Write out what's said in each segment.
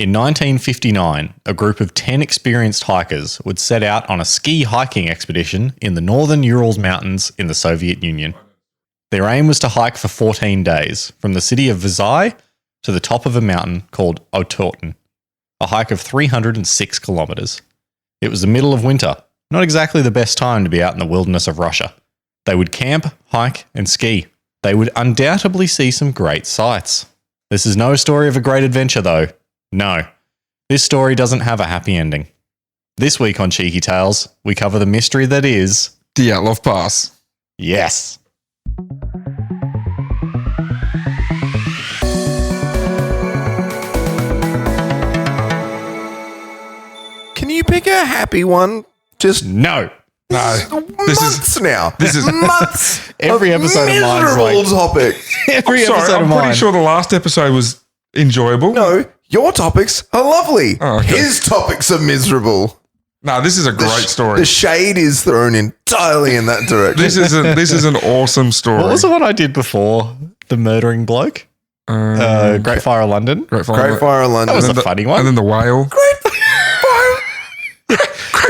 In 1959, a group of 10 experienced hikers would set out on a ski hiking expedition in the northern Urals Mountains in the Soviet Union. Their aim was to hike for 14 days from the city of Vizhai to the top of a mountain called Otorten, a hike of 306 kilometers. It was the middle of winter, not exactly the best time to be out in the wilderness of Russia. They would camp, hike, and ski. They would undoubtedly see some great sights. This is no story of a great adventure, though. No, this story doesn't have a happy ending. This week on Cheeky Tales, we cover the mystery that is Dyatlov Pass. Yes. Can you pick a happy one? Just No. months now. This is months. Every episode of mine's miserable like- topic. Every Sorry, episode I'm of mine. pretty sure the last episode was enjoyable. No, your topics are lovely. Oh, okay. His topics are miserable. No, this is a great story. The shade is thrown entirely in that direction. This is an awesome story. What was the one I did before? The murdering bloke? Great Fire of London? Great Great Fire in London. That was And a then funny one. And then the whale. Great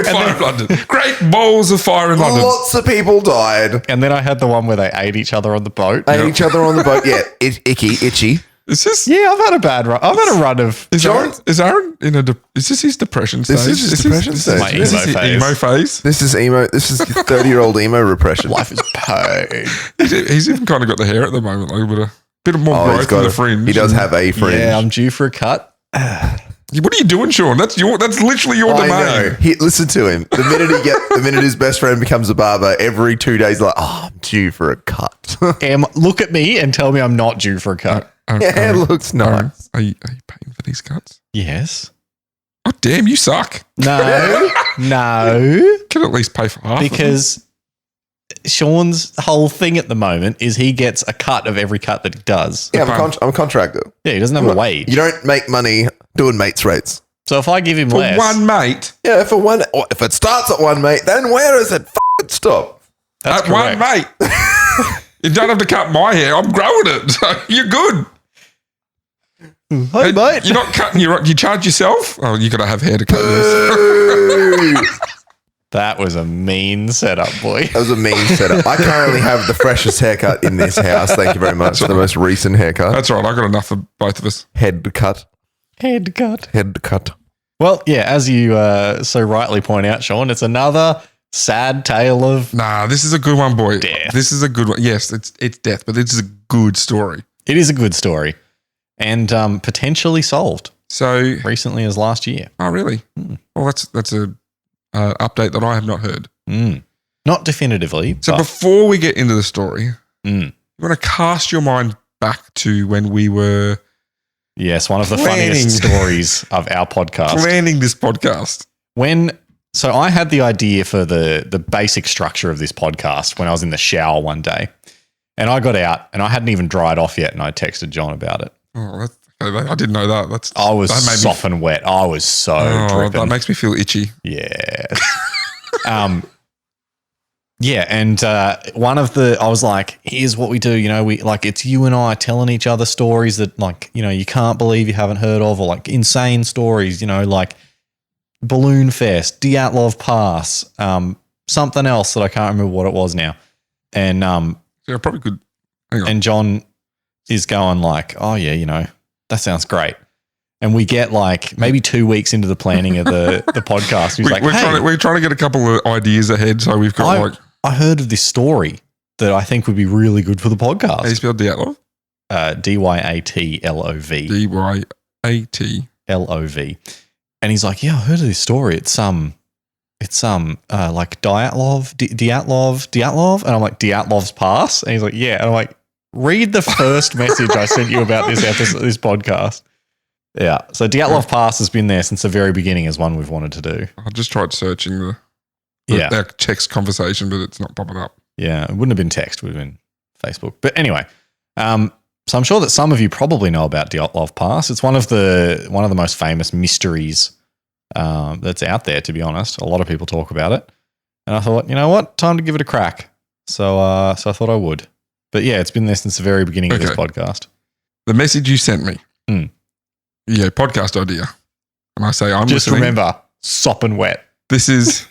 fire in London. Great balls of fire in London. Lots of people died. And then I had the one where they ate each other on the boat. Ate each other on the boat. Yeah, itchy. Is this? Yeah, I've had a bad run. I've had a run of... Is Aaron in a? Is this his depression stage? This is his depression stage. my This is emo the emo phase. This is emo. This is 30-year-old emo repression. Life is pain. He's even kind of got the hair at the moment, like a bit of more Oh, he's growth in got the fringe. He does have a fringe. Yeah, I'm due for a cut. What are you doing, Sean? That's literally your I domain. know. Listen to him. The minute his best friend becomes a barber, every 2 days, like, oh, I'm due for a cut. Look at me and tell me I'm not due for a cut. Yeah, it looks nice. Are you paying for these cuts? Yes. Oh, damn, you suck. No. No. Can at least pay for half. Because Sean's whole thing at the moment is he gets a cut of every cut that he does. Yeah, I'm a contractor. Yeah, he doesn't have a wage. You don't make money doing mates rates. So if I give him for less... one mate. Yeah, if it starts at one mate, then where does it stop? That's At one mate. You don't have to cut my hair. I'm growing it. So you're good. Hey, mate. You're not cutting you charge yourself? Oh, you got to have hair to cut yours. Ooh. That was a mean setup, boy. That was a mean setup. I currently have the freshest haircut in this house. Thank you very much. The most recent haircut. That's right. I got enough for both of us. Head cut. Head cut. Head cut. Well, yeah, as you so rightly point out, Sean, it's another sad tale of... Nah, this is a good one, boy. Death. This is a good one. Yes, it's death, but this is a good story. It is a good story and potentially solved So, recently as last year. oh really? Well, that's a update that I have not heard. Not definitively. So but, before we get into the story, Mm. you want to cast your mind back to when we were yes, one of the Planning. funniest stories of our podcast. planning this podcast. So I had the idea for the basic structure of this podcast when I was in the shower one day. And I got out and I hadn't even dried off yet, and I texted John about it. Oh, I didn't know that. I was that made me- soft and wet. I was so dripping. that makes me feel itchy. Yeah. Yeah, and I was like, here's what we do, it's you and I telling each other stories that you can't believe you haven't heard of, or like insane stories, like Balloon Fest, Dyatlov Pass, something else that I can't remember what it was now. And Yeah, probably could. Hang on. and John is going like, oh yeah, that sounds great. And we get like maybe 2 weeks into the planning of the podcast. He's like, hey, we're trying to get a couple of ideas ahead, so we've got I heard of this story that I think would be really good for the how you podcast. spelled Dyatlov? Dyatlov. Dyatlov. And he's like, yeah, I heard of this story. It's like Dyatlov. And I'm like, Dyatlov's Pass? And he's like, yeah. And I'm like, read the first message I sent you about this podcast. Yeah. So Dyatlov Pass has been there since the very beginning as one we've wanted to do. I just tried searching our text conversation, but it's not popping up. Yeah. It wouldn't have been text. It would have been Facebook. But anyway, so I'm sure that some of you probably know about Dyatlov Pass. It's one of the most famous mysteries that's out there, to be honest. A lot of people talk about it. And I thought, you know what? Time to give it a crack. So I thought I would. But yeah, it's been there since the very beginning of this podcast. The message you sent me. Mm. Yeah, podcast idea. And I say, I'm Just listening. remember, sopping wet. This is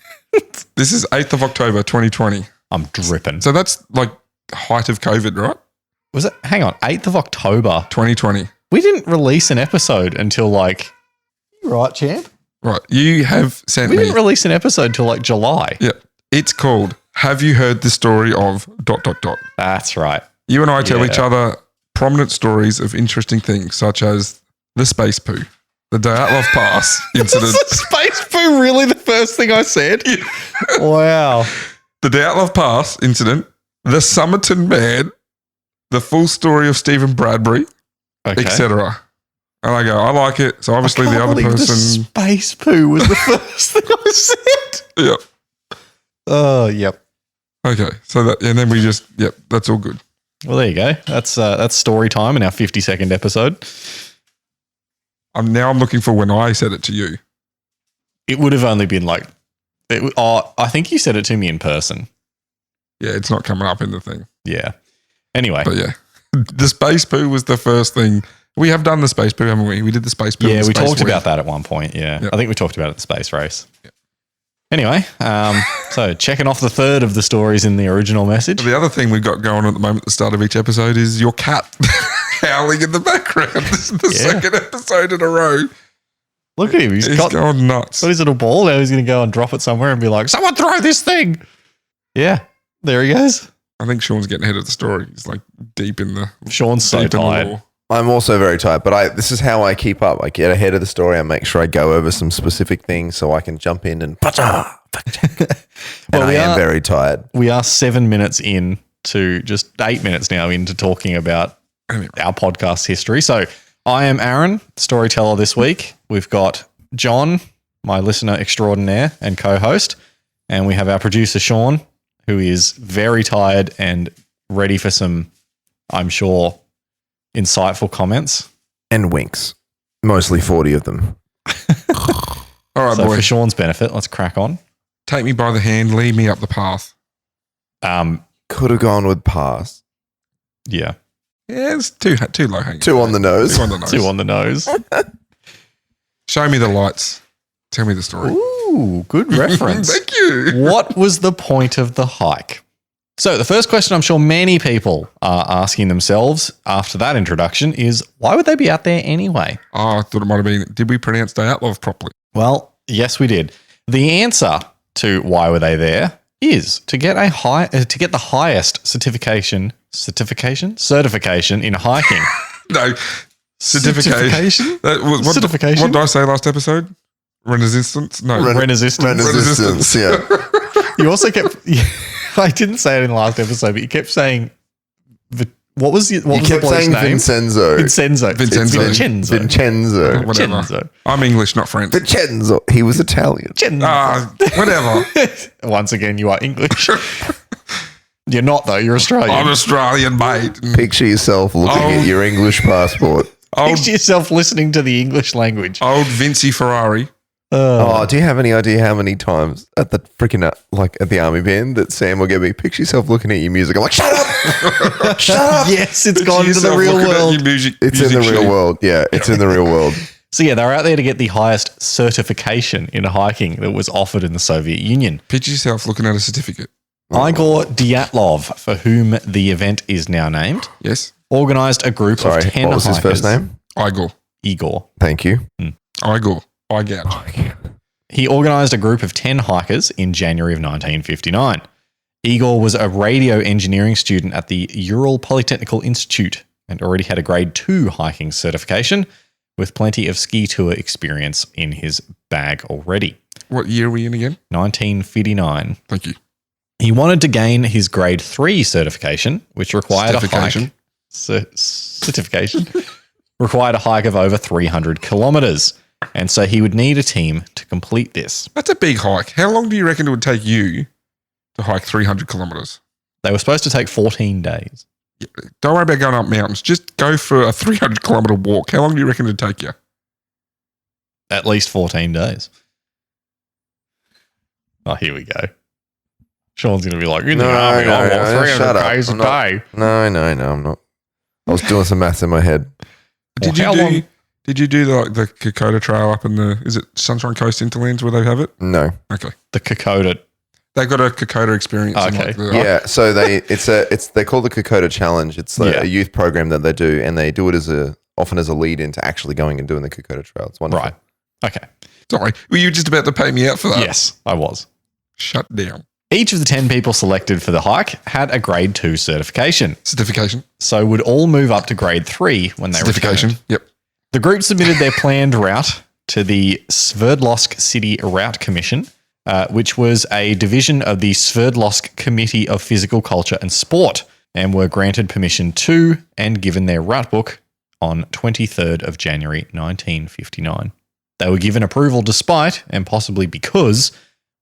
8th of October, 2020. I'm dripping. So that's like height of COVID, right? Was it? Hang on, 8th of October. 2020. We didn't release an episode until like. You right, champ? Right. You have sent We me. didn't release an episode until like July. Yeah. It's called Have You Heard the Story of ... That's right. You and I tell Yeah. each other prominent stories of interesting things, such as the space poo, the Dyatlov Pass Incident, Is the space poo really the first thing I said? Wow. the Dyatlov Pass Incident, the Somerton Man, the full story of Stephen Bradbury, Okay. etc. And I go, I like it. So obviously I the can't other believe person. The space poo was the first thing I said. Yeah. Oh, yep. Okay. So that, and then we just, yep, that's all good. Well, there you go. That's story time in our 50-second episode. I'm looking for when I said it to you. It would have only been like, I think you said it to me in person. Yeah, it's not coming up in the thing. Yeah. Anyway. But yeah, the space poo was the first thing. We have done the space poo, haven't we? We did the space poo. Yeah, and the we space talked wee. about that at one point. Yeah. Yep. I think we talked about it at the space race. Yep. Anyway, so checking off the third of the stories in the original message. The other thing we've got going at the moment at the start of each episode is your cat howling in the background. This is the Yeah. second episode in a row. Look at him. He's He's got going nuts. his little ball. Now he's going to go and drop it somewhere and be like, someone throw this thing. Yeah. There he goes. I think Sean's getting ahead of the story. He's like deep in the Sean's so deep in the tired. lore. I'm also very tired, but this is how I keep up. I get ahead of the story. I make sure I go over some specific things so I can jump in and and Well, I am very tired. We are 7 minutes in to just 8 minutes now into talking about Anyway. our podcast history. So I am Aaron, storyteller this week. We've got John, my listener extraordinaire and co-host, and we have our producer Sean, who is very tired and ready for some, I'm sure, insightful comments. And winks. Mostly 40 of them. All right, So boy. for Sean's benefit, let's crack on. Take me by the hand. Lead me up the path. Could have gone with pass. Yeah, Yeah, it's too low hanging. 2 on the nose. 2 on the nose. 2 on the nose. Show me the lights. Tell me the story. Ooh, good reference. Thank you. What was the point of the hike? So the first question I'm sure many people are asking themselves after that introduction is, why would they be out there anyway? Oh, I thought it might have been, did we pronounce Dyatlov properly? Well, yes, we did. The answer to why were they there is to get the highest certification in hiking. No. Certification. What Certification? did I say last episode? Resistance? No. Resistance. Resistance, yeah. You also kept. I didn't say it in the last episode, but you kept saying. What was You the kept bloke's saying name? Vincenzo. Vincenzo. Vincenzo. Vincenzo. Vincenzo. Whatever. Vincenzo. I'm English, not French. Vincenzo. He was Italian. Whatever. Once again, you are English. You're not, though. You're Australian. I'm Australian, mate. Picture yourself looking at your English passport. Old, Picture yourself listening to the English language. old Vincy Ferrari. Oh, do you have any idea how many times at the freaking at the army band that Sam will get me? Picture yourself looking at your music. I'm like, shut up, shut up. Yes, it's gone to the Yourself real looking at world. your music, It's in the music real sheet. world. Yeah, it's in the real world. So yeah, they were out there to get the highest certification in hiking that was offered in the Soviet Union. Picture yourself looking at a certificate. Igor Dyatlov, for whom the event is now named, Yes. organised a group Sorry, of 10 what was his hikers. first name? Igor. Igor. Thank you. Igor. I gouge. He organised a group of 10 hikers in January of 1959. Igor was a radio engineering student at the Ural Polytechnical Institute and already had a grade 2 hiking certification with plenty of ski tour experience in his bag already. What year are we in again? 1959. Thank you. He wanted to gain his grade 3 certification, which required a hike. Certification. Required a hike of over 300 kilometres. And so he would need a team to complete this. That's a big hike. How long do you reckon it would take you to hike 300 kilometres? They were supposed to take 14 days. Don't worry about going up mountains. Just go for a 300 kilometre walk. How long do you reckon it'd take you? At least 14 days. Oh, here we go. Sean's going to be like, in the army, I walk 300 Ks a day. No, I'm not. I was doing some maths in my head. Did Well, you how do long- Did you do the Kokoda Trail up in is it Sunshine Coast Hinterlands where they have it? No. Okay. The Kokoda. They've got a Kokoda experience. Okay. Yeah, so they call the Kokoda Challenge. It's a youth program that they do, and they do it often as a lead into actually going and doing the Kokoda Trail. It's wonderful. Right. Okay. Sorry, were you just about to pay me out for that? Yes, I was. Shut down. Each of the 10 people selected for the hike had a grade 2 certification. Certification. So would all move up to grade 3 when they Certification. returned. Yep. The group submitted their planned route to the Sverdlovsk City Route Commission, which was a division of the Sverdlovsk Committee of Physical Culture and Sport, and were granted permission to and given their route book on 23rd of January 1959. They were given approval despite, and possibly because,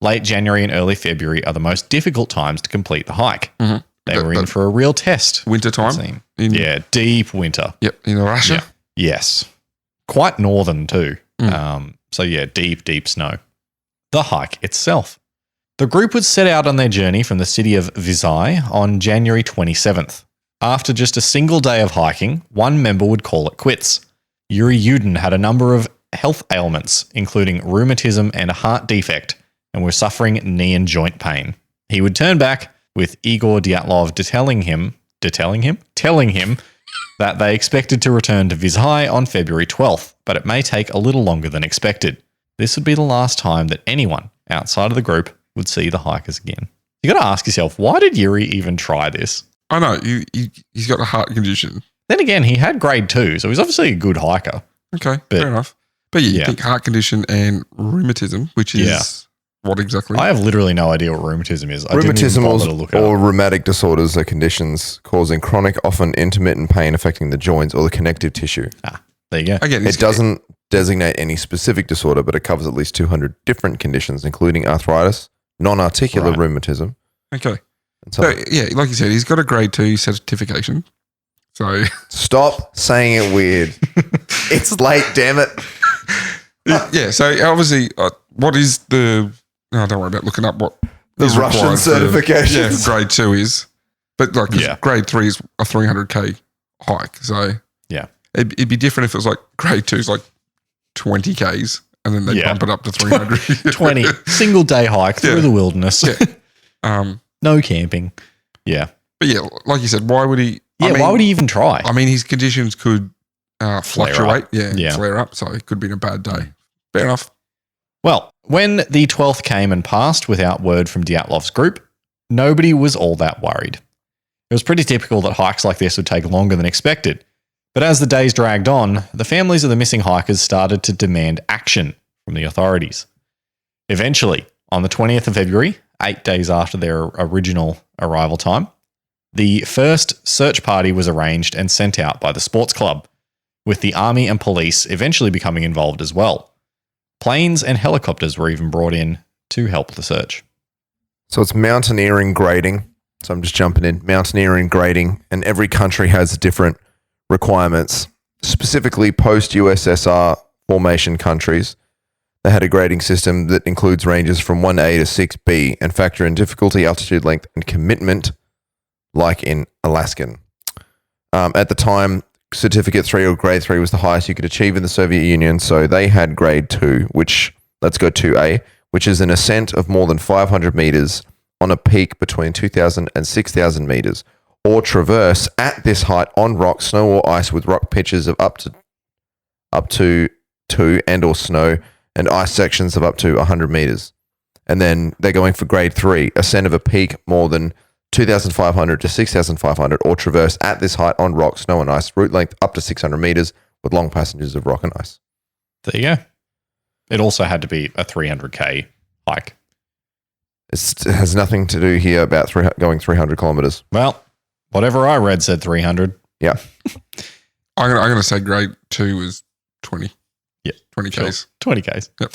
late January and early February are the most difficult times to complete the hike. Mm-hmm. They were in for a real test. Winter time? Deep winter. Yep, in Russia? Yeah. Yes. Quite northern too. Deep snow. The hike itself. The group would set out on their journey from the city of Vizhai on January 27th. After just a single day of hiking, one member would call it quits. Yuri Yudin had a number of health ailments, including rheumatism and a heart defect, and were suffering knee and joint pain. He would turn back, with Igor Dyatlov telling him that they expected to return to Vizhai on February 12th, but it may take a little longer than expected. This would be the last time that anyone outside of the group would see the hikers again. You got to ask yourself, why did Yuri even try this? I know, he's got a heart condition. Then again, he had grade 2, so he's obviously a good hiker. Okay, fair enough. But you think heart condition and rheumatism, which is what exactly? I have literally no idea what rheumatism is. Rheumatism or rheumatic disorders are conditions causing chronic, often intermittent pain affecting the joints or the connective tissue. There you go. Again, it doesn't designate any specific disorder, but it covers at least 200 different conditions, including arthritis, non-articular rheumatism. Okay. So, like you said, he's got a grade 2 certification. So stop saying it weird. It's late, damn it. So obviously, what is the... No, don't worry about looking up what the Russian certification. For grade 2 is. But grade 3 is a 300k hike. So it'd be different if it was like grade 2 is like 20k's and then they bump it up to 300. 20 single day hike through the wilderness. No camping. Yeah. But like you said, why would he? Why would he even try? I mean, his conditions could fluctuate. Flare up. So it could be a bad day. Fair enough. Well, when the 12th came and passed without word from Dyatlov's group, nobody was all that worried. It was pretty typical that hikes like this would take longer than expected. But as the days dragged on, the families of the missing hikers started to demand action from the authorities. Eventually, on the 20th of February, 8 days after their original arrival time, the first search party was arranged and sent out by the sports club, with the army and police eventually becoming involved as well. Planes and helicopters were even brought in to help the search. So it's mountaineering grading. So I'm just jumping in. Mountaineering grading, and every country has different requirements. Specifically, post-USSR formation countries, they had a grading system that includes ranges from 1A to 6B and factor in difficulty, altitude, length, and commitment, like in Alaskan. At the time, certificate 3 or grade 3 was the highest you could achieve in the Soviet Union, so they had grade 2, which, let's go 2A, which is an ascent of more than 500 meters on a peak between 2,000 and 6,000 meters, or traverse at this height on rock, snow or ice with rock pitches of up to 2 and or snow and ice sections of up to 100 meters. And then they're going for grade 3, ascent of a peak more than 2,500 to 6,500, or traverse at this height on rock, snow and ice, route length up to 600 meters with long passages of rock and ice. There you go. It also had to be a 300k hike. It has nothing to do here about going 300 kilometers. Well, whatever I read said 300. Yeah. I'm going to say grade 2 is 20. Yeah. 20Ks. Sure. 20Ks. Yep.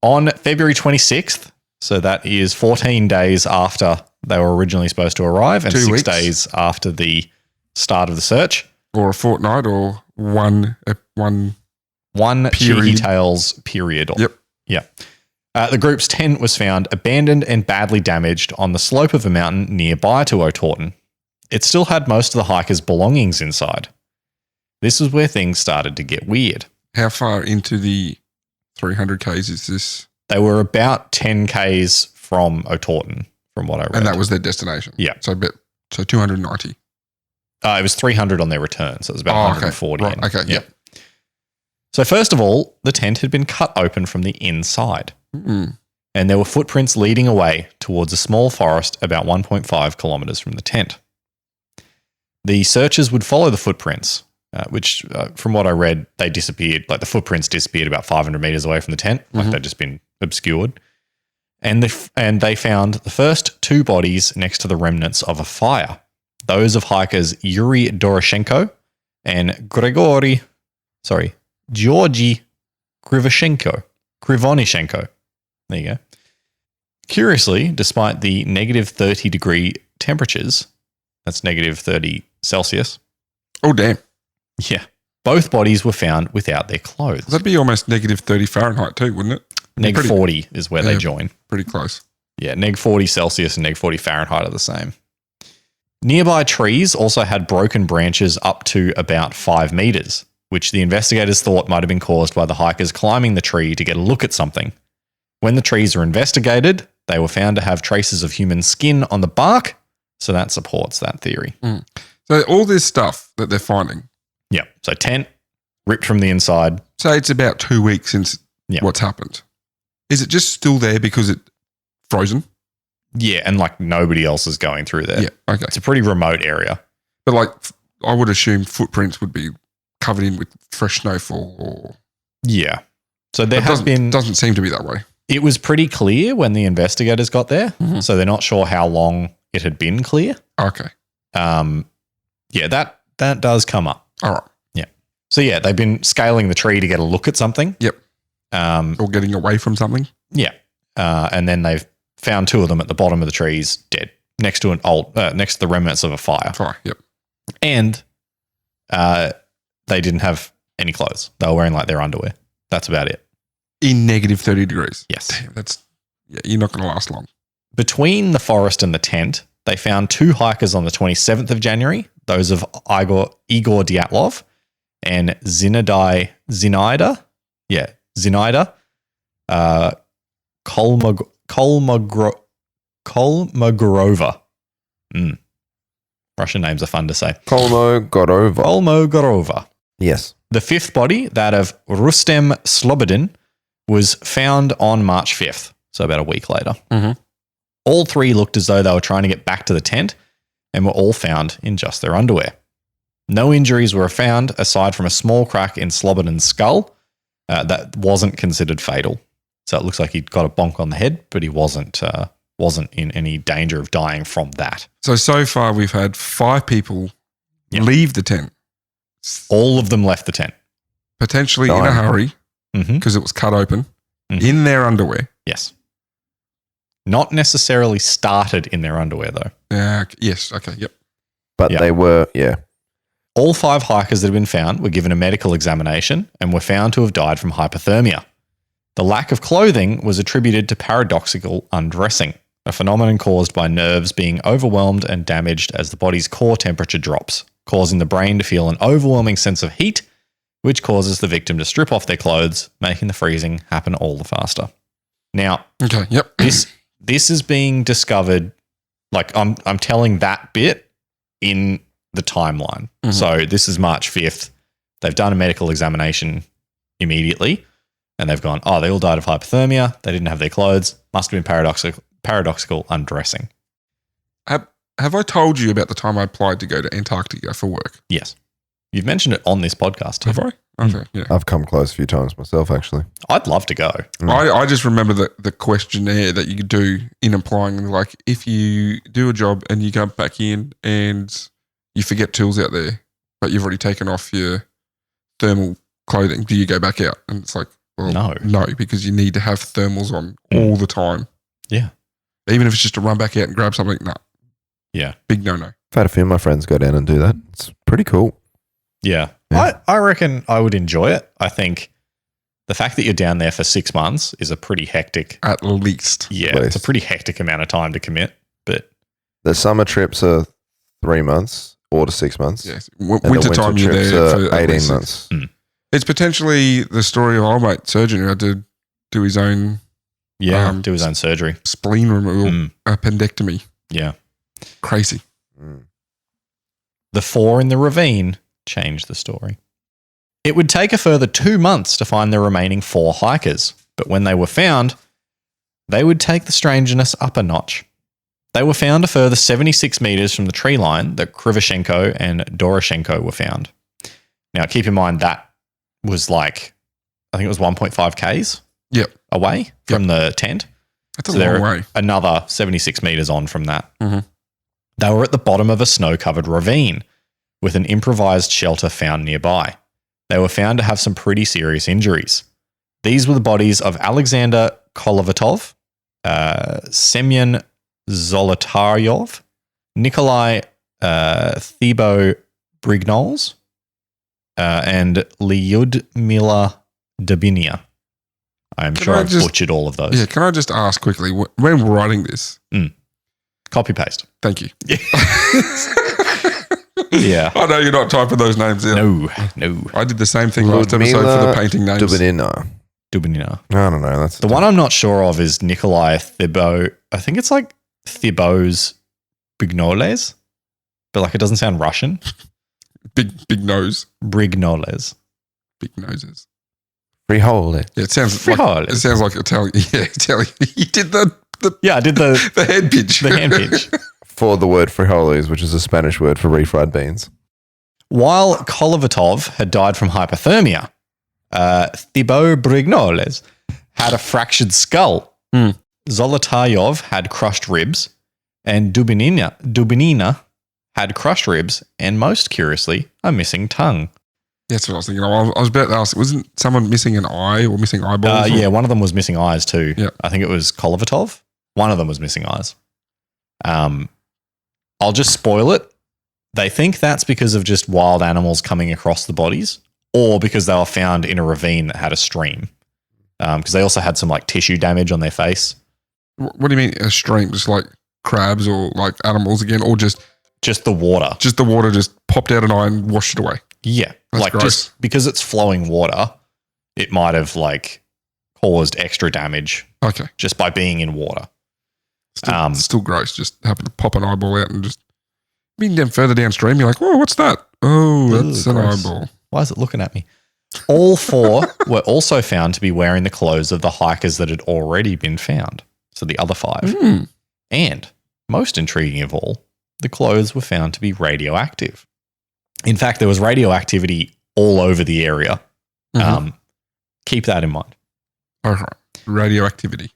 On February 26th, so that is 14 days after they were originally supposed to arrive and 6 days after the start of the search. Or a fortnight or one Cheeky Tales period. Yep. Yeah. The group's tent was found abandoned and badly damaged on the slope of a mountain nearby to Otorten. It still had most of the hikers' belongings inside. This is where things started to get weird. How far into the 300 Ks is this? They were about 10 Ks from O'Torton, from what I read. And that was their destination? Yeah. So 290. It was 300 on their return, so it was about 140. Right. Okay, yep. So first of all, the tent had been cut open from the inside. Mm. And there were footprints leading away towards a small forest about 1.5 kilometres from the tent. The searchers would follow the footprints, which, from what I read, they disappeared. Like the footprints disappeared about 500 metres away from the tent. Like they'd just been obscured. And they found the first 2 bodies next to the remnants of a fire. Those of hikers Yuri Doroshenko and Georgy Krivonishenko. There you go. Curiously, despite the negative 30 degree temperatures, that's negative 30 Celsius. Oh, damn. Yeah. Both bodies were found without their clothes. That'd be almost negative 30 Fahrenheit too, wouldn't it? Neg 40 is where they join. Pretty close. Yeah, neg 40 Celsius and neg 40 Fahrenheit are the same. Nearby trees also had broken branches up to about 5 meters, which the investigators thought might have been caused by the hikers climbing the tree to get a look at something. When the trees were investigated, they were found to have traces of human skin on the bark, so that supports that theory. Mm. So all this stuff that they're finding. Yeah, so tent ripped from the inside. So it's about 2 weeks since what's happened. Is it just still there because it's frozen? Yeah, and like nobody else is going through there. Yeah, okay. It's a pretty remote area. But like I would assume footprints would be covered in with fresh snowfall or... Yeah. So there has been... Doesn't seem to be that way. It was pretty clear when the investigators got there, so they're not sure how long it had been clear. Okay. Yeah, that does come up. All right. Yeah. So yeah, they've been scaling the tree to get a look at something. Yep. Or getting away from something. Yeah. And then they've found 2 of them at the bottom of the trees dead next to next to the remnants of a fire. Fire, yep. And they didn't have any clothes. They were wearing like their underwear. That's about it. In negative 30 degrees. Yes. Damn, you're not going to last long. Between the forest and the tent, they found 2 hikers on the 27th of January, those of Igor Dyatlov and Zinaida Kolmogorova. Russian names are fun to say. Kolmogorova. Yes. The 5th body, that of Rustem Slobodin, was found on March 5th, so about a week later. Mm-hmm. All 3 looked as though they were trying to get back to the tent and were all found in just their underwear. No injuries were found aside from a small crack in Slobodin's skull that wasn't considered fatal. So it looks like he got a bonk on the head, but he wasn't in any danger of dying from that. So far we've had 5 people leave the tent. All of them left the tent. Potentially in a hurry because it was cut open in their underwear. Yes. Not necessarily started in their underwear though. Yes. Okay. Yep. But they were, All 5 hikers that had been found were given a medical examination and were found to have died from hypothermia. The lack of clothing was attributed to paradoxical undressing, a phenomenon caused by nerves being overwhelmed and damaged as the body's core temperature drops, causing the brain to feel an overwhelming sense of heat, which causes the victim to strip off their clothes, making the freezing happen all the faster. Now, this is being discovered, like I'm telling that bit in the timeline. Mm-hmm. So this is March 5th. They've done a medical examination immediately and they've gone, they all died of hypothermia. They didn't have their clothes. Must have been paradoxical undressing. Have I told you about the time I applied to go to Antarctica for work? Yes. You've mentioned it on this podcast too. Have I? Okay, yeah. I've come close a few times myself, actually. I'd love to go. I just remember the questionnaire that you do in applying. Like, if you do a job and you come back in and you forget tools out there, but you've already taken off your thermal clothing, do you go back out? And it's like, well, no, because you need to have thermals on all the time. Yeah. Even if it's just to run back out and grab something, no. Yeah. Big no-no. I've had a few of my friends go down and do that. It's pretty cool. Yeah. I reckon I would enjoy it. I think the fact that you're down there for 6 months is a pretty hectic. At least. Yeah. It's a pretty hectic amount of time to commit. But the summer trips are 3 months 4 to 6 months. Yes. Winter time, you're there for 18 months. It's potentially the story of old mate surgeon who had to do his own do his own surgery. Spleen removal, appendectomy. Yeah. Crazy. The 4 in the ravine changed the story. It would take a further 2 months to find the remaining 4 hikers, but when they were found, they would take the strangeness up a notch. They were found a further 76 meters from the tree line that Krivoshenko and Doroshenko were found. Now, keep in mind that was like, I think it was 1.5 Ks away from the tent. That's a long way. Another 76 meters on from that. Mm-hmm. They were at the bottom of a snow-covered ravine with an improvised shelter found nearby. They were found to have some pretty serious injuries. These were the bodies of Alexander Kolovatov, Semyon Zolotaryov, Nikolai Thibaut Brignoles, and Lyudmila Dubinia. I'm sure I've butchered all of those. Yeah, can I just ask quickly, when writing this? Copy-paste. Thank you. Yeah. I know you're not typing those names in. No. I did the same thing last episode for the painting names. Dubinina. I don't know. That's the one I'm not sure of is Nikolai Thibaut. I think it's like Thibaut's Brignoles, but like it doesn't sound Russian. Big nose. Brignoles. Big noses. Frijoles. Yeah, it sounds like Italian. Yeah, Italian. You did I did the head pitch. The hand pitch. For the word frijoles, which is a Spanish word for refried beans. While Kolovatov had died from hypothermia, Thibaut Brignoles had a fractured skull. Zolotaryov had crushed ribs, and Dubinina had crushed ribs, and most curiously, a missing tongue. That's what I was thinking. I was about to ask, wasn't someone missing an eye or missing eyeballs? Yeah, one of them was missing eyes too. Yeah. I think it was Kolovatov. One of them was missing eyes. I'll just spoil it. They think that's because of just wild animals coming across the bodies, or because they were found in a ravine that had a stream. Because they also had some like tissue damage on their face. What do you mean a stream? Just like crabs or like animals again, or just the water? Just the water just popped out an eye and washed it away. Yeah, that's like gross. Just because it's flowing water, it might have like caused extra damage. Okay, just by being in water. Still gross. Just happen to pop an eyeball out and just being down further downstream. You're like, whoa, what's that? Oh, that's an eyeball. Why is it looking at me? All 4 were also found to be wearing the clothes of the hikers that had already been found. So the other 5. And most intriguing of all, the clothes were found to be radioactive. In fact, there was radioactivity all over the area. Keep that in mind. Okay. Radioactivity.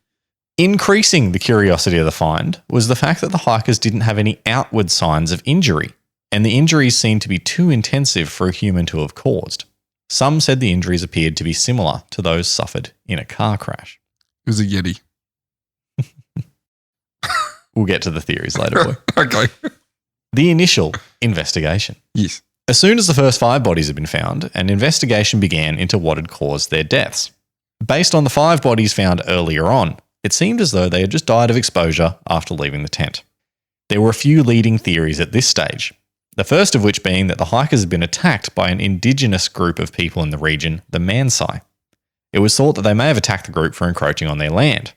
Increasing the curiosity of the find was the fact that the hikers didn't have any outward signs of injury, and the injuries seemed to be too intensive for a human to have caused. Some said the injuries appeared to be similar to those suffered in a car crash. It was a Yeti. We'll get to the theories later, boy. Okay. The initial investigation. Yes. As soon as the first 5 bodies had been found, an investigation began into what had caused their deaths. Based on the 5 bodies found earlier on, it seemed as though they had just died of exposure after leaving the tent. There were a few leading theories at this stage, the first of which being that the hikers had been attacked by an indigenous group of people in the region, the Mansai. It was thought that they may have attacked the group for encroaching on their land.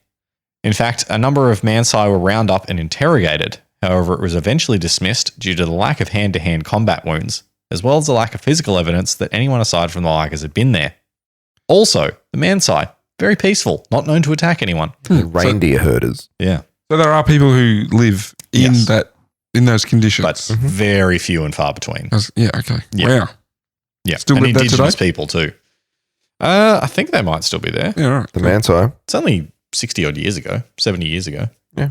In fact, a number of Mansai were rounded up and interrogated. However, it was eventually dismissed due to the lack of hand-to-hand combat wounds, as well as the lack of physical evidence that anyone aside from the hikers had been there. Also, the Mansai, very peaceful, not known to attack anyone. Reindeer herders. Yeah. So there are people who live in those conditions. But very few and far between. Yeah, okay. Yeah. Wow. Yeah. Still live there indigenous today? people too. I think they might still be there. Yeah, right. The Mansai. It's only 60 odd years ago, 70 years ago. Yeah.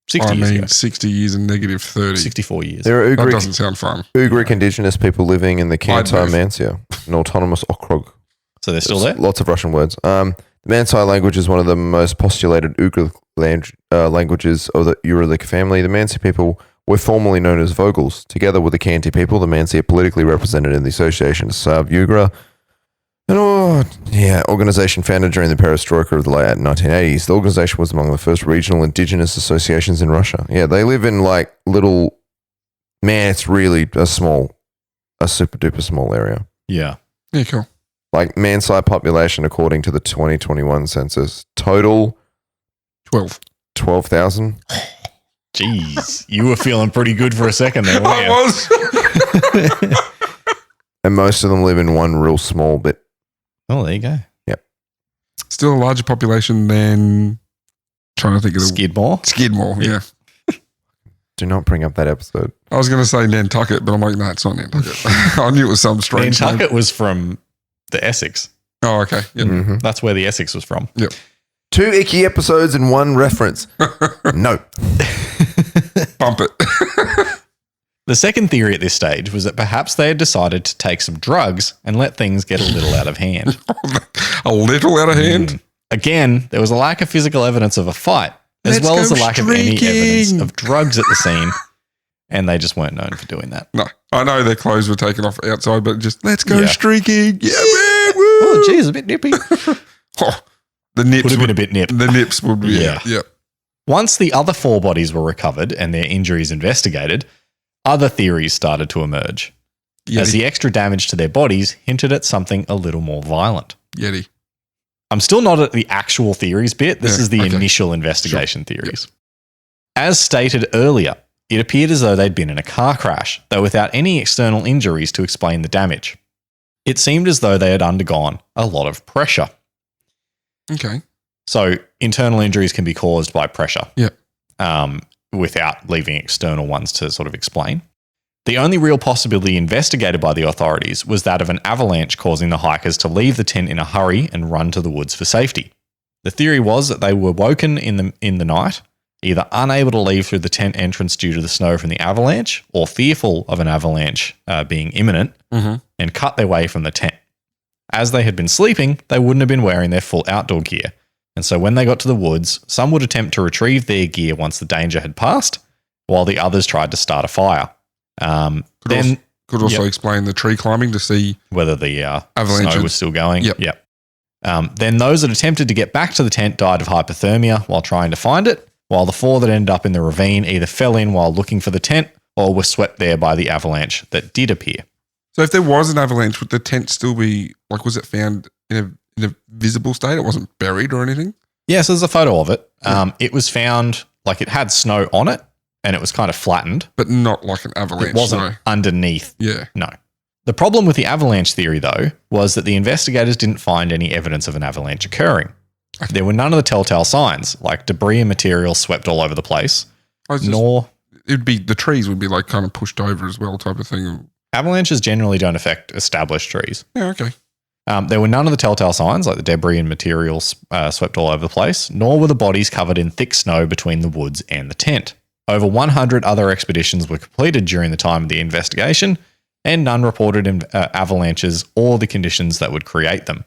60 years ago. 60 years and negative 30. 64 years. There are That doesn't sound fun. Ugric indigenous people living in the Kansai Mansia, an autonomous okrug. So they're still there? Lots of Russian words. The Mansai language is one of the most postulated Ugric languages of the Uralic family. The Mansi people were formerly known as Vogels. Together with the Khanty people, the Mansi are politically represented in the Association of Sav-Ugra, an organization founded during the perestroika of the late 1980s. The organization was among the first regional indigenous associations in Russia. Yeah, they live in like little Man, it's really a super duper small area. Yeah. Yeah, cool. Like man-sized population according to the 2021 census. Total 12,000. Jeez. You were feeling pretty good for a second there, weren't you? I was. And most of them live in one real small bit. Oh, there you go. Yep. Still a larger population than trying to think of Skidmore, yeah. Do not bring up that episode. I was going to say Nantucket, but I'm like, no, it's not Nantucket. I knew it was some strange Nantucket was from the Essex. Oh, okay. Yep. Mm-hmm. That's where the Essex was from. Yep. 2 icky episodes and 1 reference. No. Bump it. The second theory at this stage was that perhaps they had decided to take some drugs and let things get a little out of hand. A little out of hand? Again, there was a lack of physical evidence of a fight, as well as a lack of any evidence of drugs at the scene, and they just weren't known for doing that. No. I know their clothes were taken off outside, but just, let's go streaking. Yeah, man. Woo. Oh, geez, a bit nippy. The nips would have been a bit nip. The nips would be, yeah. Once the other 4 bodies were recovered and their injuries investigated, other theories started to emerge, as the extra damage to their bodies hinted at something a little more violent. Yeti. I'm still not at the actual theories bit. This is the initial investigation theories. Yep. As stated earlier, it appeared as though they'd been in a car crash, though without any external injuries to explain the damage. It seemed as though they had undergone a lot of pressure. Okay. So internal injuries can be caused by pressure. Yeah. Without leaving external ones to sort of explain. The only real possibility investigated by the authorities was that of an avalanche causing the hikers to leave the tent in a hurry and run to the woods for safety. The theory was that they were woken in the night, either unable to leave through the tent entrance due to the snow from the avalanche or fearful of an avalanche being imminent, and cut their way from the tent. As they had been sleeping, they wouldn't have been wearing their full outdoor gear. And so when they got to the woods, some would attempt to retrieve their gear once the danger had passed, while the others tried to start a fire. Could also explain the tree climbing to see whether the snow was still going. Yep. Then those that attempted to get back to the tent died of hypothermia while trying to find it, while the 4 that ended up in the ravine either fell in while looking for the tent or were swept there by the avalanche that did appear. So if there was an avalanche, would the tent still be, like, was it found in a visible state? It wasn't buried or anything? Yeah, so there's a photo of it. It was found, like, it had snow on it and it was kind of flattened. But not like an avalanche. It wasn't underneath. Yeah. No. The problem with the avalanche theory, though, was that the investigators didn't find any evidence of an avalanche occurring. There were none of the telltale signs, like debris and material swept all over the place, it'd be, the trees would be like kind of pushed over as well type of thing. Avalanches generally don't affect established trees. Yeah, okay. There were none of the telltale signs, like the debris and materials swept all over the place, nor were the bodies covered in thick snow between the woods and the tent. Over 100 other expeditions were completed during the time of the investigation, and none reported avalanches or the conditions that would create them.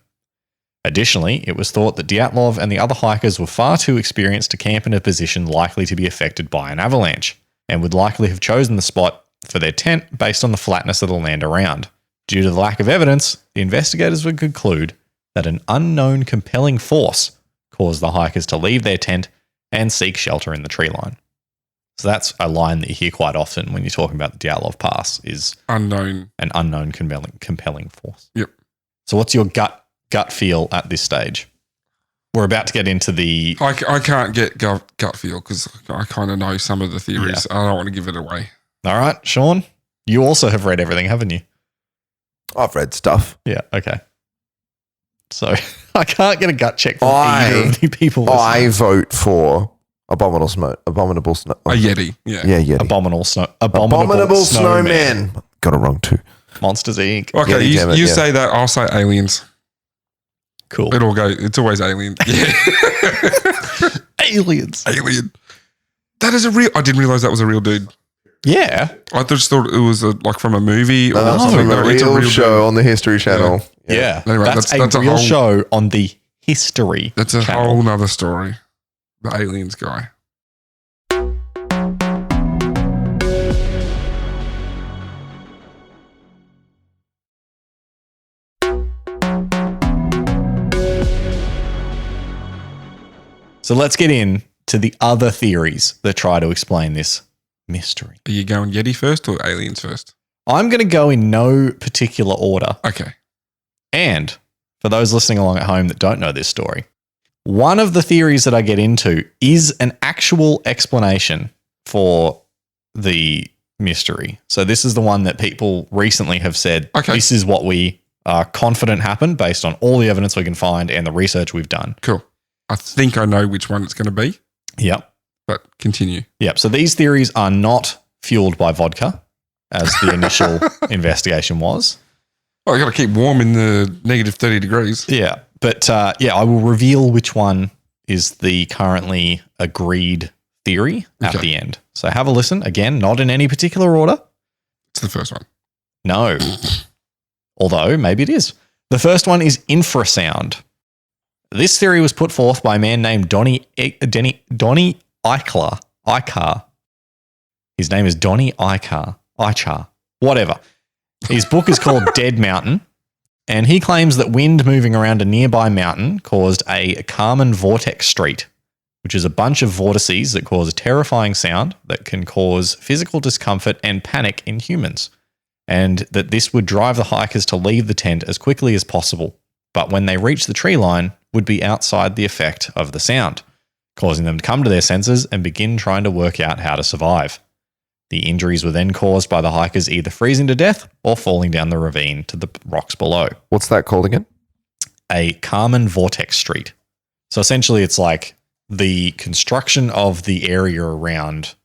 Additionally, it was thought that Dyatlov and the other hikers were far too experienced to camp in a position likely to be affected by an avalanche, and would likely have chosen the spot for their tent based on the flatness of the land around. Due to the lack of evidence, the investigators would conclude that an unknown compelling force caused the hikers to leave their tent and seek shelter in the tree line. So that's a line that you hear quite often when you're talking about the Dyatlov Pass is an unknown compelling force. Yep. So what's your gut feel at this stage? We're about to get into the... I can't get gut feel because I kind of know some of the theories. Yeah. I don't want to give it away. All right, Sean, you also have read everything, haven't you? I've read stuff. Yeah, okay. So I can't get a gut check from either of the people. I vote for abominable snow. A Yeti. Yeah, Yeti. Abominable snowman. Got it wrong too. Monsters Inc. Okay, you say that. I'll say aliens. Cool. It's always aliens. Yeah. Aliens. Alien. That is a real... I didn't realize that was a real dude. Yeah. I just thought it was like from a movie or something. It's a real show on the History Channel. Yeah. Anyway, that's a real show on the History That's a Channel. whole nother story. The aliens guy. So let's get in to the other theories that try to explain this mystery. Are you going Yeti first or aliens first? I'm going to go in no particular order. Okay. And for those listening along at home that don't know this story, one of the theories that I get into is an actual explanation for the mystery. So this is the one that people recently have said, this is what we are confident happened based on all the evidence we can find and the research we've done. Cool. I think I know which one it's going to be. Yep. But continue. Yep. So these theories are not fueled by vodka, as the initial investigation was. Oh, I got to keep warm in the negative 30 degrees. Yeah. But I will reveal which one is the currently agreed theory at the end. So have a listen. Again, not in any particular order. It's the first one. No. Although maybe it is. The first one is infrasound. This theory was put forth by a man named Donnie Eichar. His name is Donnie Eichar. Whatever. His book is called Dead Mountain, and he claims that wind moving around a nearby mountain caused a Kármán vortex street, which is a bunch of vortices that cause a terrifying sound that can cause physical discomfort and panic in humans, and that this would drive the hikers to leave the tent as quickly as possible, but when they reach the tree line, would be outside the effect of the sound, causing them to come to their senses and begin trying to work out how to survive. The injuries were then caused by the hikers either freezing to death or falling down the ravine to the rocks below. What's that called again? A Kármán vortex street. So essentially it's like the construction of the area around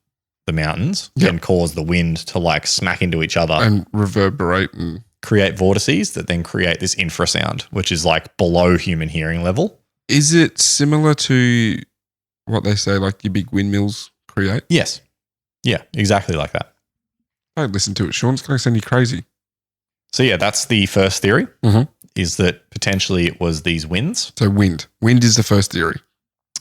the mountains can cause the wind to like smack into each other. And reverberate and create vortices that then create this infrasound, which is like below human hearing level. Is it similar to what they say like your big windmills create? Yes. Yeah, exactly like that. Don't listen to it, Sean. It's going to send you crazy. So yeah, that's the first theory, is that potentially it was these winds. So wind. Wind is the first theory.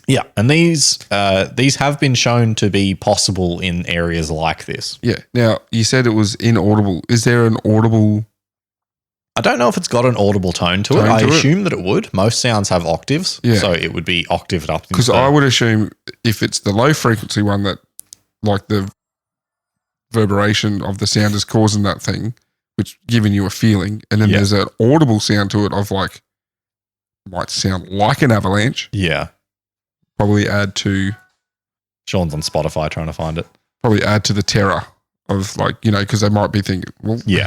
Yeah, and these have been shown to be possible in areas like this. Yeah. Now, you said it was inaudible. Is there an audible? I don't know if it's got an audible tone to it. I assume that it would. Most sounds have octaves, so it would be octaved up. Because I would assume if it's the low frequency one that like the reverberation of the sound is causing that thing, which giving you a feeling, and then there's an audible sound to it of like, might sound like an avalanche. Yeah. Probably add to... Sean's on Spotify trying to find it. Probably add to the terror of like, you know, because they might be thinking, well, they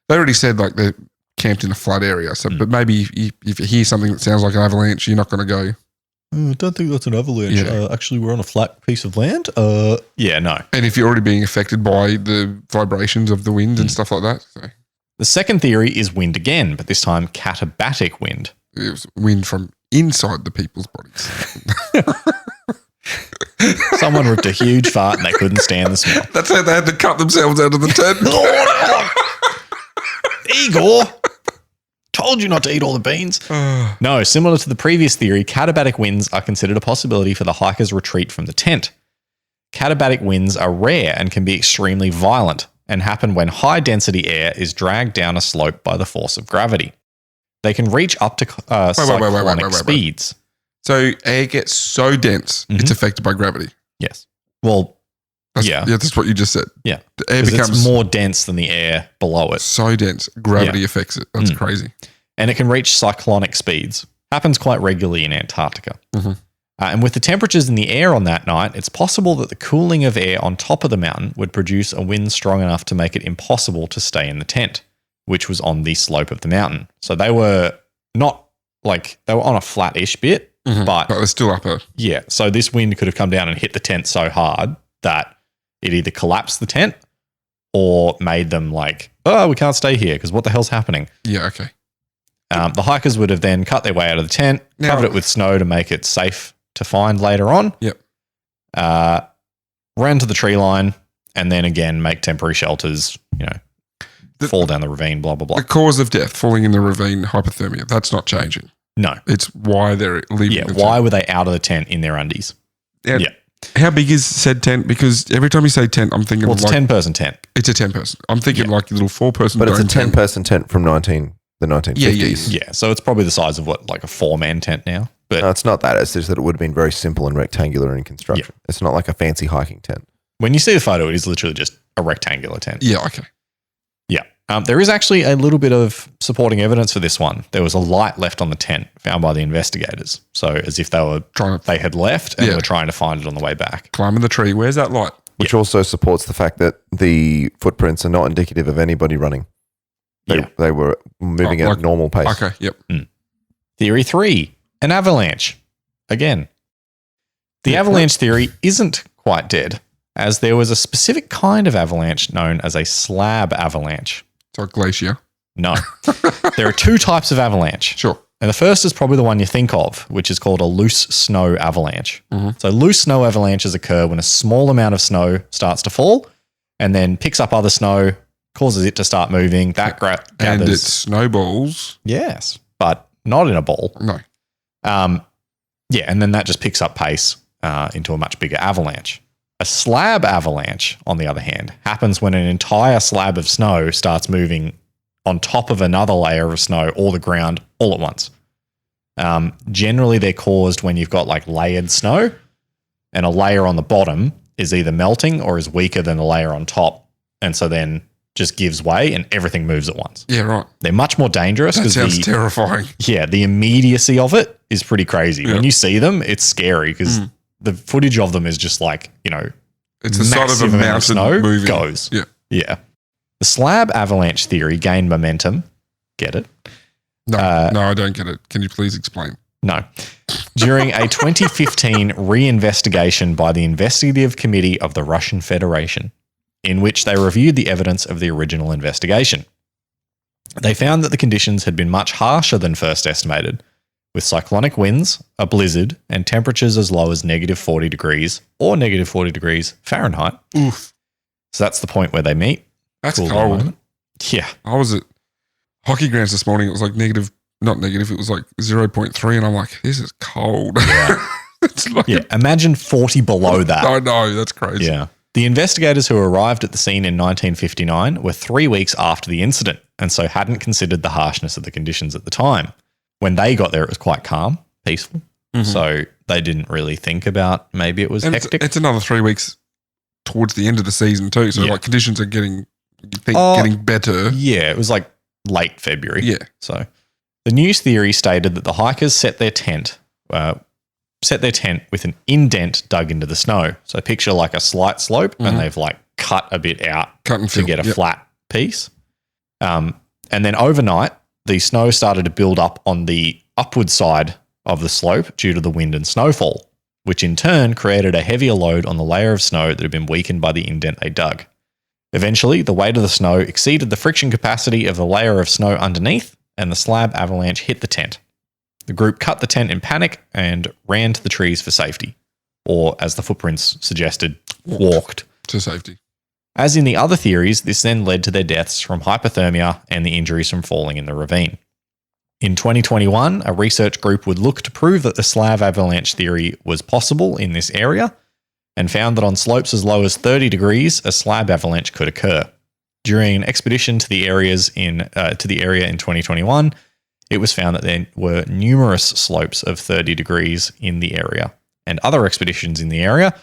already said like they're camped in a flood area. So, but maybe if you hear something that sounds like an avalanche, you're not going to go, I don't think that's an avalanche. Yeah. Actually, we're on a flat piece of land. Yeah, no. And if you're already being affected by the vibrations of the wind and stuff like that. So. The second theory is wind again, but this time katabatic wind. It was wind from inside the people's bodies. Someone ripped a huge fart and they couldn't stand the smell. That's how they had to cut themselves out of the tent. Igor, told you not to eat all the beans. No, similar to the previous theory, katabatic winds are considered a possibility for the hikers' retreat from the tent. Katabatic winds are rare and can be extremely violent and happen when high-density air is dragged down a slope by the force of gravity. They can reach up to cyclonic speeds. So air gets so dense, it's affected by gravity. Yes. Well, that's what you just said. Yeah. The air becomes more dense than the air below it. So dense, gravity affects it. That's crazy. And it can reach cyclonic speeds. Happens quite regularly in Antarctica. And with the temperatures in the air on that night, it's possible that the cooling of air on top of the mountain would produce a wind strong enough to make it impossible to stay in the tent, which was on the slope of the mountain. So they were not like, they were on a flat-ish bit, but they're still up a... Yeah, so this wind could have come down and hit the tent so hard that it either collapsed the tent or made them like, oh, we can't stay here because what the hell's happening? Yeah, okay. The hikers would have then cut their way out of the tent, covered it with snow to make it safe to find later on. Yep. Ran to the tree line and then again make temporary shelters, you know, fall down the ravine, blah, blah, blah. The cause of death, falling in the ravine, hypothermia, that's not changing. No. It's why they're leaving the tent. Why were they out of the tent in their undies? Yeah. How big is said tent? Because every time you say tent, I'm thinking it's a 10-person tent. It's a 10-person. I'm thinking like a little 4-person But it's a 10-person tent from the 1950s. Yeah, so it's probably the size of what, like a 4-man tent now. But no, it's not that. It's just that it would have been very simple and rectangular in construction. Yeah. It's not like a fancy hiking tent. When you see the photo, it is literally just a rectangular tent. Yeah, okay. Yeah. There is actually a little bit of supporting evidence for this one. There was a light left on the tent found by the investigators. So as if they had left and were trying to find it on the way back. Climbing the tree. Where's that light? Which also supports the fact that the footprints are not indicative of anybody running. They were moving at a normal pace. Okay, yep. Theory 3, an avalanche. Again, the avalanche theory isn't quite dead, as there was a specific kind of avalanche known as a slab avalanche. So a glacier? No. There are 2 types of avalanche. Sure. And the first is probably the one you think of, which is called a loose snow avalanche. Mm-hmm. So loose snow avalanches occur when a small amount of snow starts to fall and then picks up other snow, causes it to start moving. That gathers. And it snowballs. Yes, but not in a ball. No. And then that just picks up pace into a much bigger avalanche. A slab avalanche, on the other hand, happens when an entire slab of snow starts moving on top of another layer of snow or the ground all at once. Generally, they're caused when you've got like layered snow and a layer on the bottom is either melting or is weaker than the layer on top. And so then just gives way and everything moves at once. Yeah, right. They're much more dangerous. That sounds terrifying. Yeah, the immediacy of it is pretty crazy. Yeah. When you see them, it's scary because the footage of them is just like, it's the side of a mountain snow moving. Goes. Yeah. Yeah. The slab avalanche theory gained momentum. Get it? No, I don't get it. Can you please explain? No. During a 2015 reinvestigation by the Investigative Committee of the Russian Federation, in which they reviewed the evidence of the original investigation. They found that the conditions had been much harsher than first estimated, with cyclonic winds, a blizzard, and temperatures as low as -40 degrees or -40 degrees Fahrenheit. Oof. So that's the point where they meet. That's cold. Yeah. I was at hockey grounds this morning. It was like not negative, it was like 0.3, and I'm like, this is cold. Yeah. It's like imagine 40 below that. I know, that's crazy. Yeah. The investigators who arrived at the scene in 1959 were 3 weeks after the incident, and so hadn't considered the harshness of the conditions at the time. When they got there, it was quite calm, peaceful. Mm-hmm. So they didn't really think about maybe it was hectic. It's another 3 weeks towards the end of the season too. So like conditions are getting better. Yeah, it was like late February. Yeah. So the news theory stated that the hikers set their tent with an indent dug into the snow. So picture like a slight slope and they've like cut a bit out to get a flat piece. And then overnight, the snow started to build up on the upward side of the slope due to the wind and snowfall, which in turn created a heavier load on the layer of snow that had been weakened by the indent they dug. Eventually, the weight of the snow exceeded the friction capacity of the layer of snow underneath, and the slab avalanche hit the tent. The group cut the tent in panic and ran to the trees for safety, or as the footprints suggested, walked to safety. As in the other theories, this then led to their deaths from hypothermia and the injuries from falling in the ravine. In 2021, a research group would look to prove that the slab avalanche theory was possible in this area and found that on slopes as low as 30 degrees, a slab avalanche could occur. During an expedition to the area in 2021, it was found that there were numerous slopes of 30 degrees in the area, and other expeditions in the area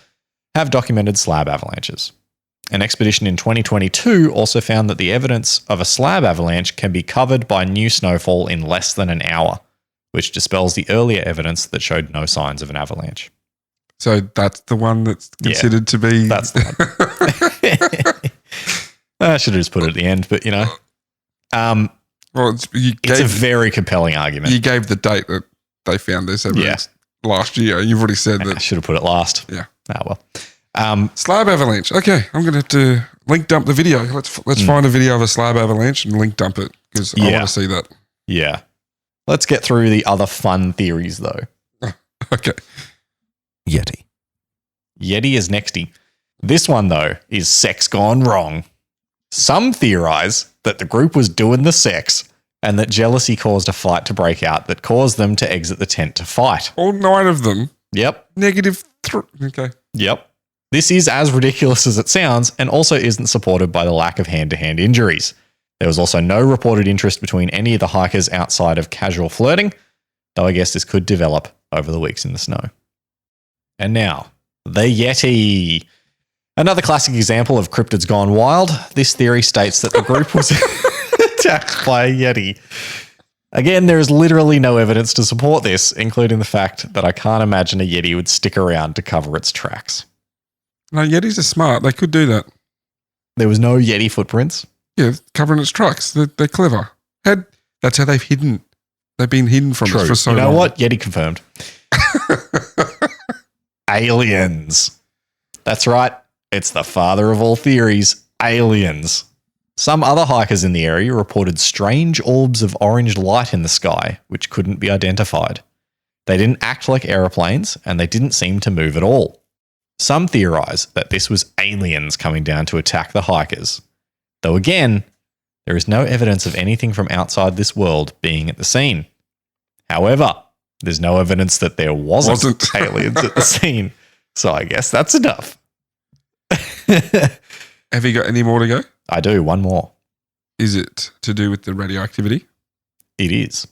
have documented slab avalanches. An expedition in 2022 also found that the evidence of a slab avalanche can be covered by new snowfall in less than an hour, which dispels the earlier evidence that showed no signs of an avalanche. So that's the one that's considered to be... That's the one. I should have just put it at the end, but well, it's a very compelling argument. You gave the date that they found this evidence last year. You've already said that. I should have put it last. Yeah. Oh, well. Slab avalanche. Okay, I'm going to have to link dump the video. Let's find a video of a slab avalanche and link dump it because I want to see that. Yeah. Let's get through the other fun theories though. Okay. Yeti is nexty. This one though is sex gone wrong. Some theorize that the group was doing the sex and that jealousy caused a fight to break out that caused them to exit the tent to fight. All 9 of them? Yep. -3. Okay. Yep. This is as ridiculous as it sounds and also isn't supported by the lack of hand-to-hand injuries. There was also no reported interest between any of the hikers outside of casual flirting, though I guess this could develop over the weeks in the snow. And now, the Yeti. Another classic example of cryptids gone wild. This theory states that the group was attacked by a Yeti. Again, there is literally no evidence to support this, including the fact that I can't imagine a Yeti would stick around to cover its tracks. No, Yetis are smart. They could do that. There was no Yeti footprints? Yeah, covering its tracks. They're clever. That's how they've hidden. They've been hidden from us for so long. You know what? Yeti confirmed. Aliens. That's right. It's the father of all theories. Aliens. Some other hikers in the area reported strange orbs of orange light in the sky, which couldn't be identified. They didn't act like aeroplanes, and they didn't seem to move at all. Some theorize that this was aliens coming down to attack the hikers. Though again, there is no evidence of anything from outside this world being at the scene. However, there's no evidence that there wasn't aliens at the scene. So I guess that's enough. Have you got any more to go? I do. One more. Is it to do with the radioactivity? It is.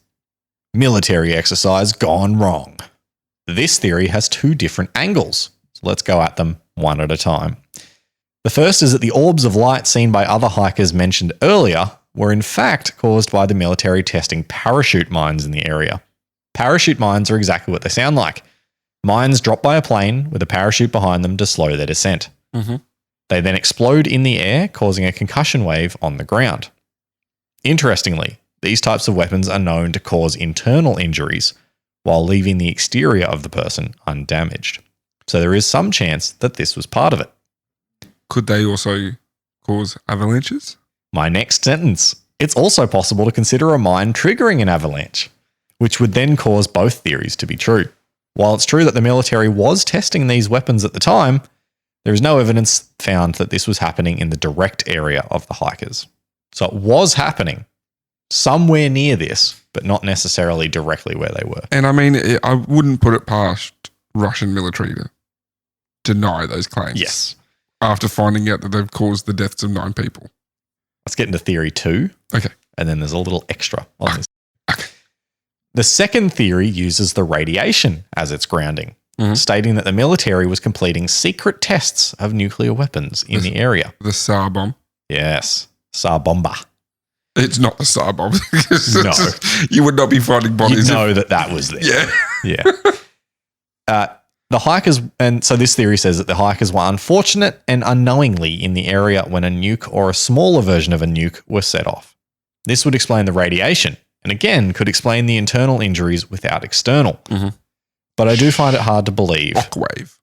Military exercise gone wrong. This theory has two different angles. So let's go at them one at a time. The first is that the orbs of light seen by other hikers mentioned earlier were in fact caused by the military testing parachute mines in the area. Parachute mines are exactly what they sound like. Mines dropped by a plane with a parachute behind them to slow their descent. Mm-hmm. They then explode in the air, causing a concussion wave on the ground. Interestingly, these types of weapons are known to cause internal injuries while leaving the exterior of the person undamaged. So there is some chance that this was part of it. Could they also cause avalanches? My next sentence. It's also possible to consider a mine triggering an avalanche, which would then cause both theories to be true. While it's true that the military was testing these weapons at the time, there is no evidence found that this was happening in the direct area of the hikers. So it was happening somewhere near this, but not necessarily directly where they were. And I mean, I wouldn't put it past Russian military to deny those claims. Yes. After finding out that they've caused the deaths of 9 people. Let's get into theory 2. Okay. And then there's a little extra on this. The second theory uses the radiation as its grounding, stating that the military was completing secret tests of nuclear weapons in the area. The Tsar bomb? Yes. Tsar bomba. It's not the Tsar bomb. No. You would not be finding bodies. You know that was there. Yeah. Yeah. The hikers, and so this theory says that the hikers were unfortunate and unknowingly in the area when a nuke or a smaller version of a nuke were set off. This would explain the radiation, and again, could explain the internal injuries without external. Mm-hmm. But I do find it hard to believe. Shockwave.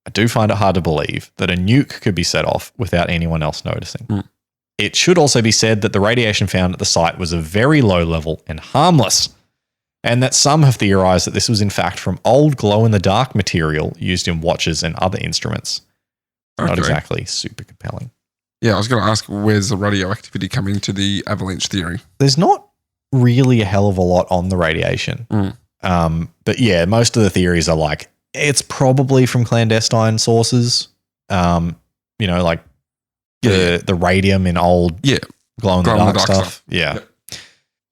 I do find it hard to believe that a nuke could be set off without anyone else noticing. Mm. It should also be said that the radiation found at the site was of very low level and harmless, and that some have theorized that this was in fact from old glow-in-the-dark material used in watches and other instruments. Okay. Not exactly super compelling. Yeah, I was going to ask, where's the radioactivity come into the avalanche theory? There's not really a hell of a lot on the radiation. But yeah, most of the theories are like, it's probably from clandestine sources. Like the radium in old glow-in-the-dark stuff. Yeah. Yep.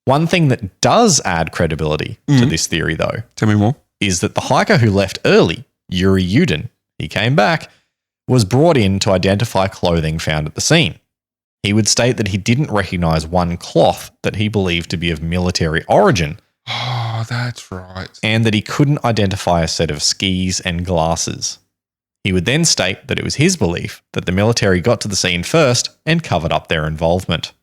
One thing that does add credibility to this theory, though, tell me more, is that the hiker who left early, Yuri Yudin, he came back, was brought in to identify clothing found at the scene. He would state that he didn't recognize one cloth that he believed to be of military origin. Oh, that's right. And that he couldn't identify a set of skis and glasses. He would then state that it was his belief that the military got to the scene first and covered up their involvement.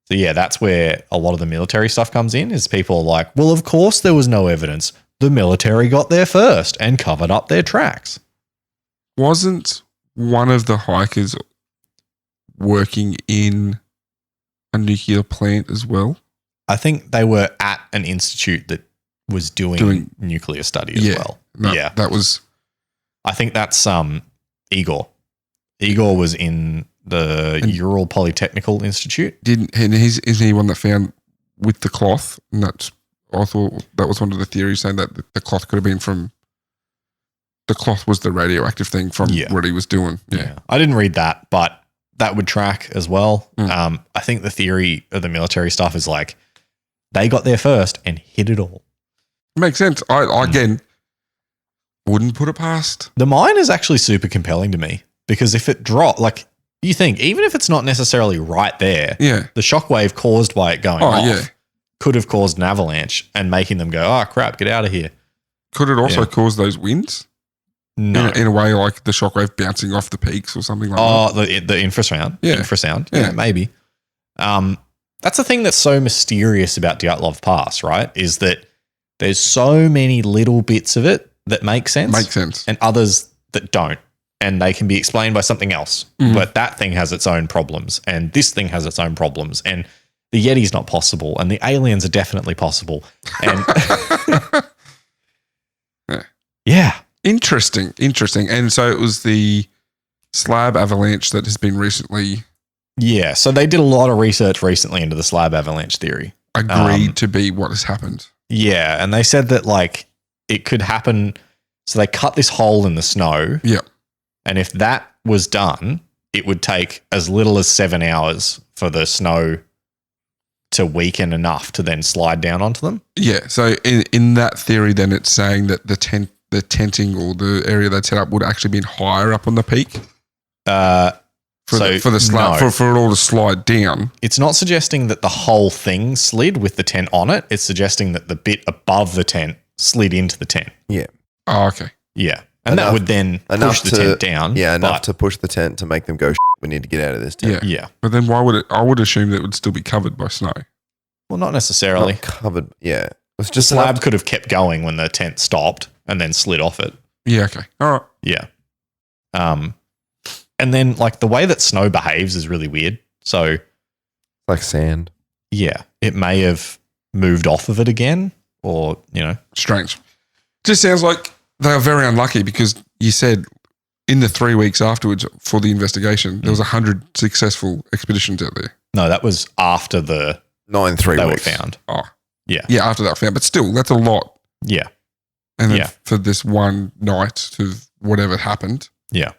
So yeah, that's where a lot of the military stuff comes in, is people are like, well, of course there was no evidence. The military got there first and covered up their tracks. Wasn't one of the hikers working in a nuclear plant as well? I think they were at an institute that was doing nuclear study as well. That was... I think that's Igor. Igor was in the Ural Polytechnical Institute. Isn't he one that found with the cloth? And I thought that was one of the theories, saying that the cloth could have been from... The cloth was the radioactive thing from what he was doing. Yeah. I didn't read that, but that would track as well. I think the theory of the military stuff is like, they got there first and hid it all. Makes sense. I again, wouldn't put it past. The mine is actually super compelling to me Because if it dropped, like you think, even if it's not necessarily right there, the shockwave caused by it going off could have caused an avalanche and making them go, oh crap, get out of here. Could it also cause those winds? No. In a way like the shockwave bouncing off the peaks or something like that? Oh, the infrasound. Yeah. Infrasound. Yeah, maybe. That's the thing that's so mysterious about Dyatlov Pass, right? Is that there's so many little bits of it that make sense. And others that don't. And they can be explained by something else. But that thing has its own problems. And this thing has its own problems. And the Yeti's not possible. And the aliens are definitely possible. And yeah. Interesting. And so it was the slab avalanche that has been recently... Yeah, so they did a lot of research recently into the slab avalanche theory. Agreed to be what has happened. Yeah, and they said that like it could happen. So they cut this hole in the snow. Yeah. And if that was done, it would take as little as 7 hours for the snow to weaken enough to then slide down onto them. Yeah, so in that theory then it's saying that the tenting or the area they'd set up would actually been higher up on the peak. For the slide, no. for it all to slide down. It's not suggesting that the whole thing slid with the tent on it. It's suggesting that the bit above the tent slid into the tent. Yeah. Oh, okay. Yeah. And that would then push the tent down. Yeah, enough to push the tent to make them go, we need to get out of this tent. Yeah. But then why would it, I would assume that it would still be covered by snow. Well, not necessarily. Not covered, yeah. The slab could have kept going when the tent stopped and then slid off it. Yeah, okay. All right. Yeah. And then, like, the way that snow behaves is really weird. So, like sand. Yeah. It may have moved off of it again or, you know. Strange. Just sounds like they are very unlucky because you said in the 3 weeks afterwards for the investigation, there was 100 successful expeditions out there. No, that was after the... Not in 3 weeks. They were found. Oh. Yeah. Yeah, after they were found. But still, that's a lot. Yeah. And then for this one night to whatever happened. Yeah.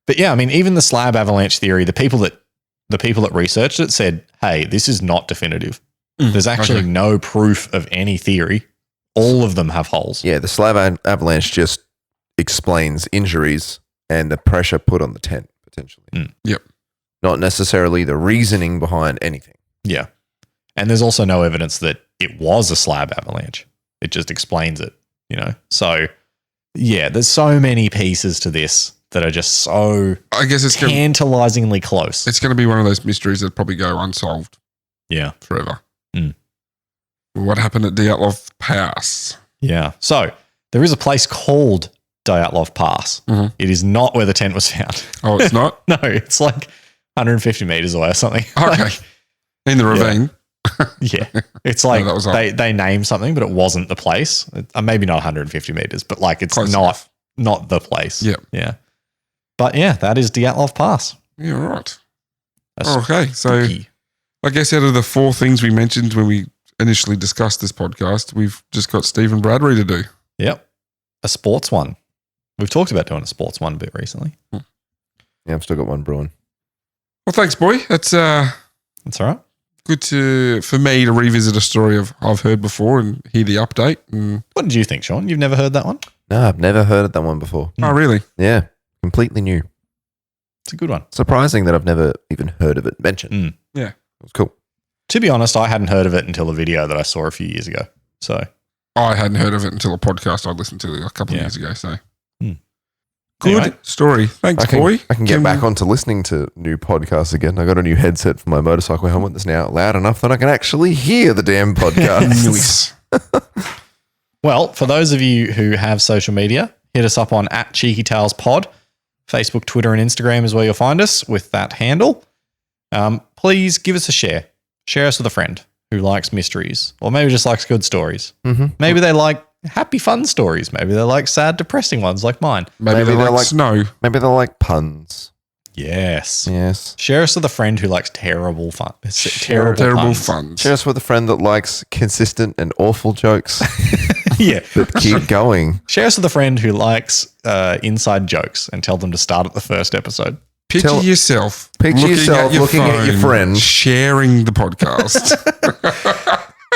But yeah, I mean, even the slab avalanche theory, the people that researched it said, hey, this is not definitive. There's actually no proof of any theory. All of them have holes. Yeah, the slab avalanche just explains injuries and the pressure put on the tent, potentially. Yep. Not necessarily the reasoning behind anything. Yeah. And there's also no evidence that it was a slab avalanche. It just explains it, you know? So, yeah, there's so many pieces to this that are just so tantalizingly close. It's going to be one of those mysteries that probably go unsolved. Yeah. Forever. What happened at Dyatlov Pass? Yeah. So there is a place called Dyatlov Pass. It is not where the tent was found. Oh, it's not? No, it's like 150 meters away or something. Okay. Like, in the ravine. Yeah. It's like they named something, but it wasn't the place. Maybe not 150 meters, but like it's not the place. Yeah. Yeah. But yeah, that is Dyatlov Pass. Yeah, right. Okay. So I guess out of the 4 things we mentioned when we initially discussed this podcast, we've just got Stephen Bradbury to do. Yep. A sports one. We've talked about doing a sports one a bit recently. Yeah, I've still got one brewing. Well, thanks, boy. That's all right. Good for me to revisit a story I've heard before and hear the update. What did you think, Sean? You've never heard that one? No, I've never heard of that one before. Oh, really? Yeah, completely new. It's a good one. Surprising that I've never even heard of it mentioned. Yeah. It was cool. To be honest, I hadn't heard of it until a video that I saw a few years ago. So I hadn't heard of it until a podcast I listened to a couple of years ago. So good story. Thanks, boy. I can get back onto listening to new podcasts again. I got a new headset for my motorcycle helmet that's now loud enough that I can actually hear the damn podcast. Well, for those of you who have social media, hit us up on @CheekyTalesPod. Facebook, Twitter, and Instagram is where you'll find us with that handle. Please give us a share. Share us with a friend who likes mysteries or maybe just likes good stories. Maybe they like happy, fun stories. Maybe they like sad, depressing ones like mine. Maybe they like snow. Maybe they like puns. Yes. Share us with a friend who likes terrible fun. Terrible fun. Share us with a friend that likes consistent and awful jokes. Yeah. That keep going. Share us with a friend who likes inside jokes and tell them to start at the first episode. Picture yourself looking at your friend. sharing the podcast.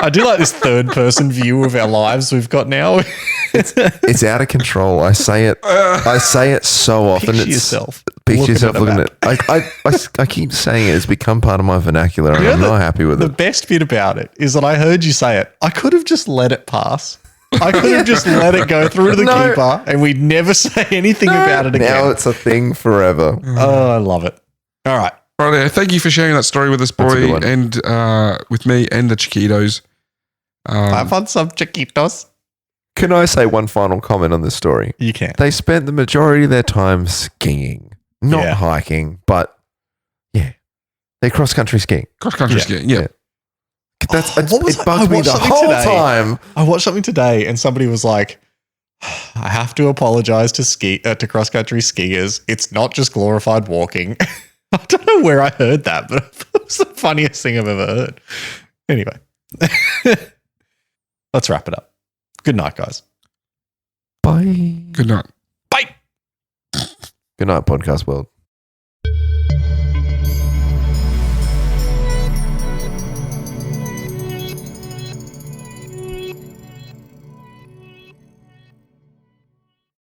I do like this third person view of our lives we've got now. It's out of control. I say it so often. Picture yourself. Picture yourself looking at it. I keep saying it. It's become part of my vernacular, and I'm not happy with it. The best bit about it is that I heard you say it. I could have just let it pass. I could have just let it go through to the keeper, and we'd never say anything about it again. Now it's a thing forever. Oh, I love it. All right. Right, thank you for sharing that story with us, boy, and with me and the Chiquitos. I want some Chiquitos. Can I say one final comment on this story? You can. They spent the majority of their time skiing, not hiking, but they're cross-country skiing. Cross-country skiing, yeah. It bugged me the whole time. I watched something today and somebody was like, I have to apologize to cross-country skiers. It's not just glorified walking. I don't know where I heard that, but it was the funniest thing I've ever heard. Anyway, let's wrap it up. Good night, guys. Bye. Good night. Bye. Good night, podcast world.